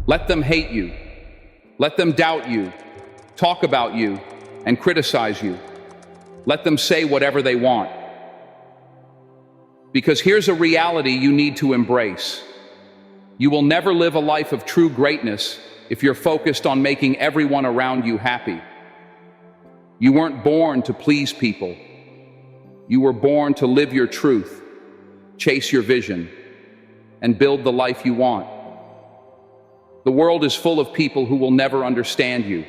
Let them hate you. Let them doubt you, talk about you, and criticize you. Let them say whatever they want. Because here's a reality you need to embrace. You will never live a life of true greatness if you're focused on making everyone around you happy. You weren't born to please people. You were born to live your truth, chase your vision, and build the life you want. The world is full of people who will never understand you,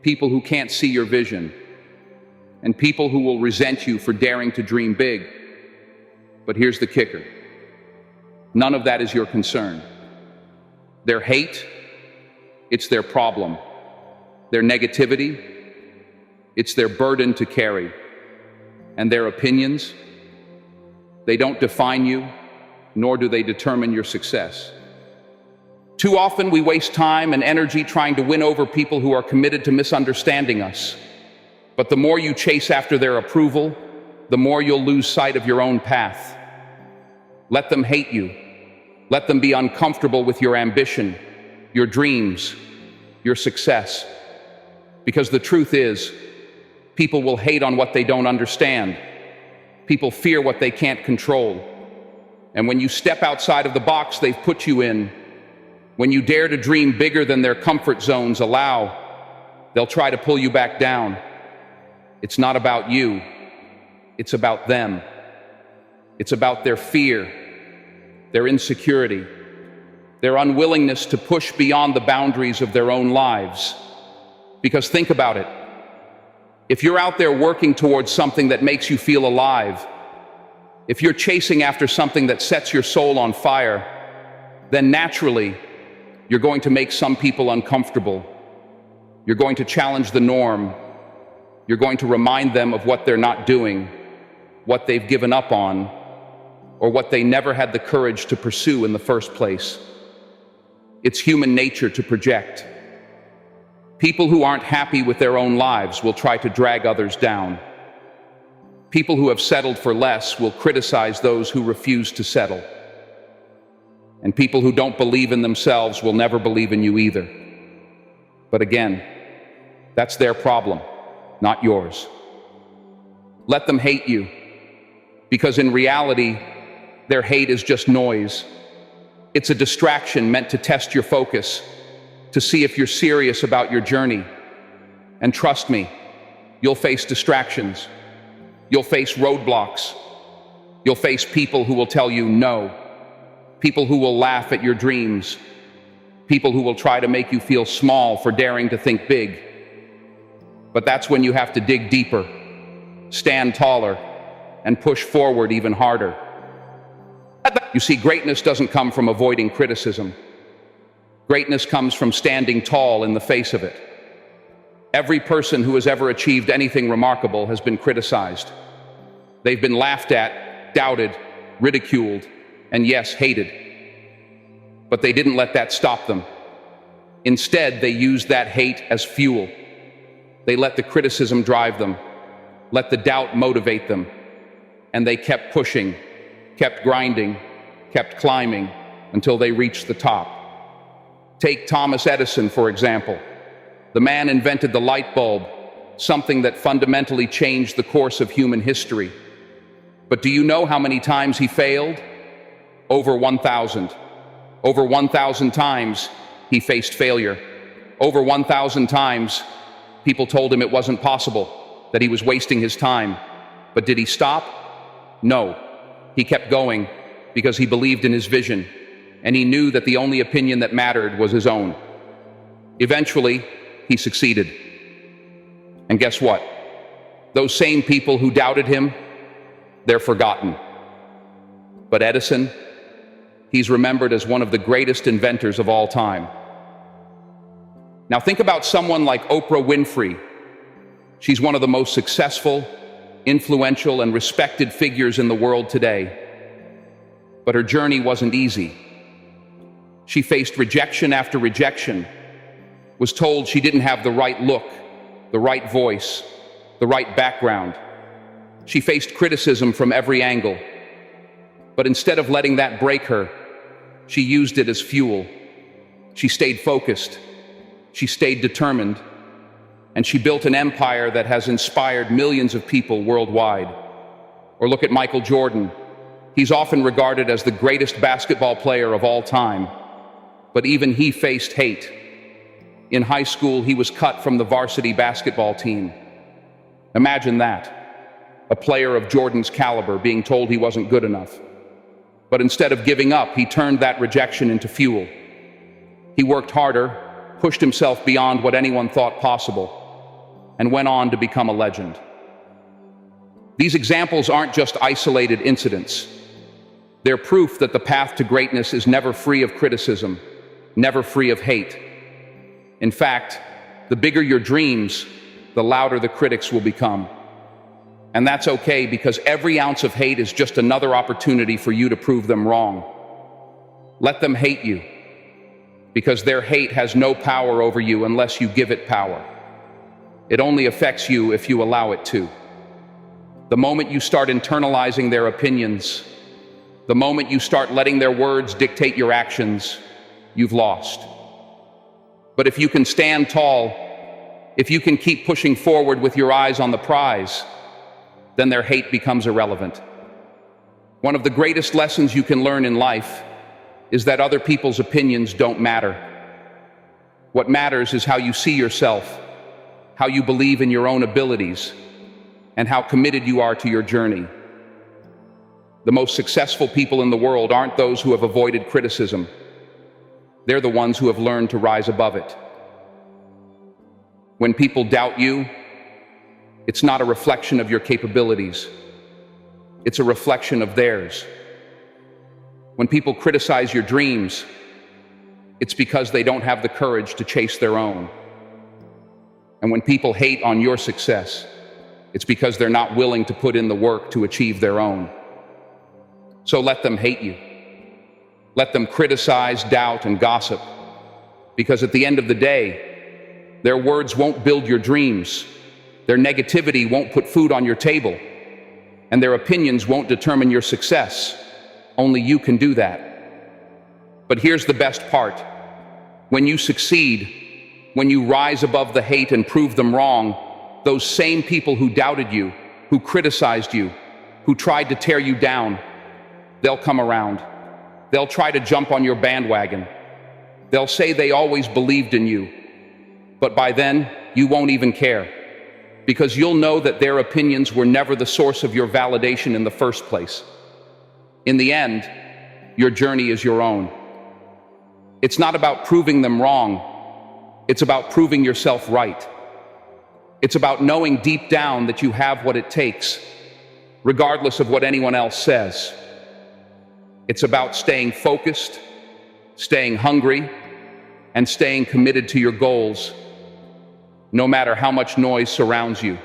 people who can't see your vision, and people who will resent you for daring to dream big. But here's the kicker. None of that is your concern. Their hate, it's their problem. Their negativity, it's their burden to carry. And their opinions, they don't define you, nor do they determine your success. Too often we waste time and energy trying to win over people who are committed to misunderstanding us. But the more you chase after their approval, the more you'll lose sight of your own path. Let them hate you. Let them be uncomfortable with your ambition, your dreams, your success. Because the truth is, people will hate on what they don't understand. People fear what they can't control. And when you step outside of the box they've put you in, when you dare to dream bigger than their comfort zones allow, they'll try to pull you back down. It's not about you. It's about them. It's about their fear, their insecurity, their unwillingness to push beyond the boundaries of their own lives. Because think about it. If you're out there working towards something that makes you feel alive, if you're chasing after something that sets your soul on fire, then naturally, you're going to make some people uncomfortable. You're going to challenge the norm. You're going to remind them of what they're not doing, what they've given up on, or what they never had the courage to pursue in the first place. It's human nature to project. People who aren't happy with their own lives will try to drag others down. People who have settled for less will criticize those who refuse to settle. And people who don't believe in themselves will never believe in you either. But again, that's their problem, not yours. Let them hate you, because in reality, their hate is just noise. It's a distraction meant to test your focus, to see if you're serious about your journey. And trust me, you'll face distractions. You'll face roadblocks. You'll face people who will tell you no. People who will laugh at your dreams. People who will try to make you feel small for daring to think big. But that's when you have to dig deeper, stand taller, and push forward even harder. You see, greatness doesn't come from avoiding criticism. Greatness comes from standing tall in the face of it. Every person who has ever achieved anything remarkable has been criticized. They've been laughed at, doubted, ridiculed, and yes, hated. But they didn't let that stop them. Instead, they used that hate as fuel. They let the criticism drive them, let the doubt motivate them, and they kept pushing, kept grinding, kept climbing until they reached the top. Take Thomas Edison, for example. The man invented the light bulb, something that fundamentally changed the course of human history. But do you know how many times he failed? Over 1,000. Over 1,000 times he faced failure. Over 1,000 times people told him it wasn't possible, that he was wasting his time. But did he stop? No. He kept going because he believed in his vision, and he knew that the only opinion that mattered was his own. Eventually, he succeeded. And guess what? Those same people who doubted him, they're forgotten. But Edison, he's remembered as one of the greatest inventors of all time. Now think about someone like Oprah Winfrey. She's one of the most successful, influential, and respected figures in the world today. But her journey wasn't easy. She faced rejection after rejection, was told she didn't have the right look, the right voice, the right background. She faced criticism from every angle. But instead of letting that break her, she used it as fuel. She stayed focused, she stayed determined, and she built an empire that has inspired millions of people worldwide. Or look at Michael Jordan. He's often regarded as the greatest basketball player of all time, but even he faced hate. In high school, he was cut from the varsity basketball team. Imagine that, a player of Jordan's caliber being told he wasn't good enough. But instead of giving up, he turned that rejection into fuel. He worked harder, pushed himself beyond what anyone thought possible, and went on to become a legend. These examples aren't just isolated incidents. They're proof that the path to greatness is never free of criticism, never free of hate. In fact, the bigger your dreams, the louder the critics will become. And that's okay, because every ounce of hate is just another opportunity for you to prove them wrong. Let them hate you, because their hate has no power over you unless you give it power. It only affects you if you allow it to. The moment you start internalizing their opinions, the moment you start letting their words dictate your actions, you've lost. But if you can stand tall, if you can keep pushing forward with your eyes on the prize, then their hate becomes irrelevant. One of the greatest lessons you can learn in life is that other people's opinions don't matter. What matters is how you see yourself, how you believe in your own abilities, and how committed you are to your journey. The most successful people in the world aren't those who have avoided criticism. They're the ones who have learned to rise above it. When people doubt you, it's not a reflection of your capabilities. It's a reflection of theirs. When people criticize your dreams, it's because they don't have the courage to chase their own. And when people hate on your success, it's because they're not willing to put in the work to achieve their own. So let them hate you. Let them criticize, doubt, and gossip. Because at the end of the day, their words won't build your dreams. Their negativity won't put food on your table. And their opinions won't determine your success. Only you can do that. But here's the best part. When you succeed, when you rise above the hate and prove them wrong, those same people who doubted you, who criticized you, who tried to tear you down, they'll come around. They'll try to jump on your bandwagon. They'll say they always believed in you. But by then, you won't even care, because you'll know that their opinions were never the source of your validation in the first place. In the end, your journey is your own. It's not about proving them wrong. It's about proving yourself right. It's about knowing deep down that you have what it takes, regardless of what anyone else says. It's about staying focused, staying hungry, and staying committed to your goals, no matter how much noise surrounds you.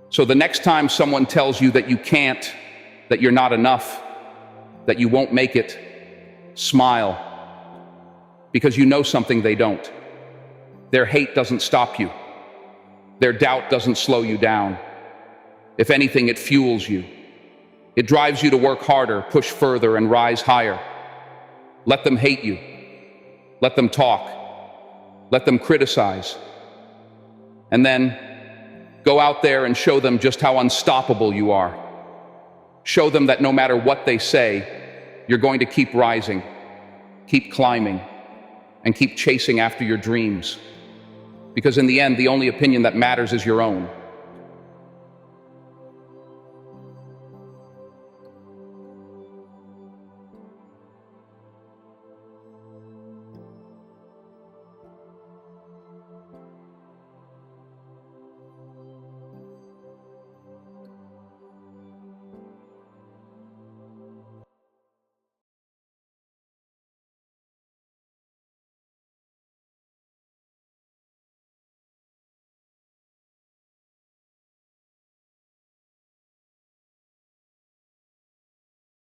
So the next time someone tells you that you can't, that you're not enough, that you won't make it, smile, because you know something they don't. Their hate doesn't stop you. Their doubt doesn't slow you down. If anything, it fuels you. It drives you to work harder, push further, and rise higher. Let them hate you. Let them talk. Let them criticize. And then go out there and show them just how unstoppable you are. Show them that no matter what they say, you're going to keep rising, keep climbing, and keep chasing after your dreams. Because in the end, the only opinion that matters is your own.